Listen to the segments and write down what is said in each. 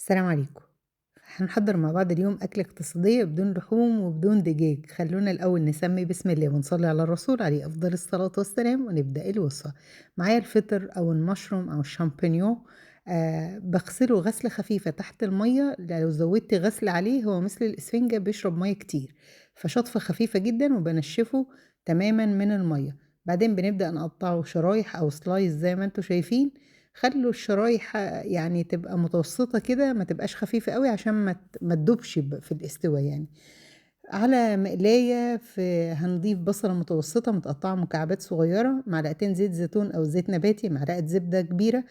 السلام عليكم. هنحضّر مع بعض اليوم أكلة اقتصادية بدون لحوم وبدون دجاج. خلّونا الأول نسمّي بسم الله ونصلّي على الرسول عليه أفضل الصلاة والسلام ونبدأ الوصفة. معايا الفطر أو المشروم أو الشامبينيون. باغسله غسلة خفيفة تحت المَيّة، لو زوّدت غسل عليه هو مثل الإسفنجة بيشرب مَيّة كتير، فشطفة خفيفة جدًا وبانشّفه تمامًا من المَيّة. بعدين بنبدأ نقطّعه شرايح أو slice زي ما أنتم شايفين. خلّوا الشرايح يعني تبقى متوسطة كده، ما تبقاش خفيفة أوي عشان ما تدوبش في الاستوا يعني. على مقلاية هنضيف بصلة متوسطة متقطعة مكعبات صغيرة، معلقتين زيت زيتون أو زيت نباتي، معلقة زبدة كبيرة.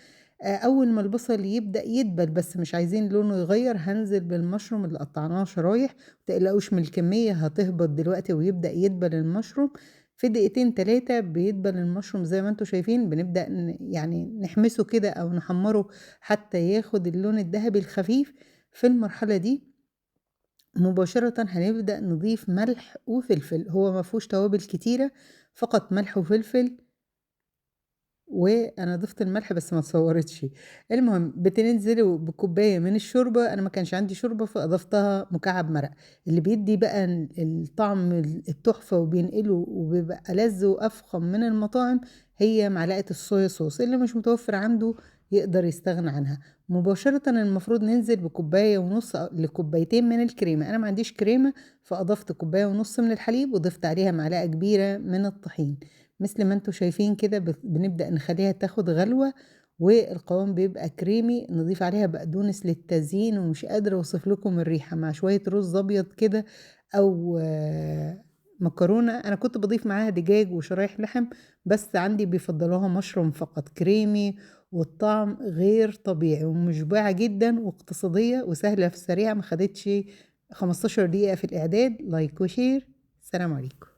أول ما البصل يبدأ يدبل بس مش عايزين لونه يغيّر، هانزل بالمشروم اللي قطعناه شرايح، ما تقلقوش من الكمية هتهبط دلوقتي ويبدأ يدبل المشروم. في دقيقتين 3 بيدبل المشروم زي ما أنتم شايفين، بنبدأ يعني نحمسه كده أو نحمّره حتى ياخد اللون الدهبي الخفيف. في المرحلة دي مباشرةً هنبدأ نضيف ملح وفلفل، هو ما فيهوش توابل كتيرة، فقط ملح وفلفل. وأنا ضِفت الملح بس ما اتصوّرتش. المهم بتنزلوا بكوباية من الشوربة، أنا ما كانش عندي شوربة فأضفتها مكعب مرقة. اللي بيدّي بقى الطعم التحفة وبينقله وبيبقى ألذ وأفخم من المطاعم، هي معلقة الصويا صوص، اللي مش متوفر عنده يقدر يستغنى عنها. مباشرةً المفروض ننزل بكوباية ونُص لكوبايتين من الكريمة، أنا ما عنديش كريمة فأضفت كوباية ونُص من الحليب وضِفت عليها معلقة كبيرة من الطحين. مثل ما أنتم شايفين كده بنبدأ نخلّيها تاخد غلوة والقوام بيبقى كريمي، نضيف عليها بقدونس للتزيين ومش قادرة أوصف لكم الريحة، مع شوية رز أبيض كده أو مكرونة. أنا كنت باضيف معاها دجاج وشرايح لحم، بس عندي بيفضّلوها مشروم فقط، كريمي والطعم غير طبيعي ومشبعة جدًا واقتصادية وسهلة في السريع، ما خدتش 15 دقيقة في الإعداد. لايك وشير، سلام عليكم.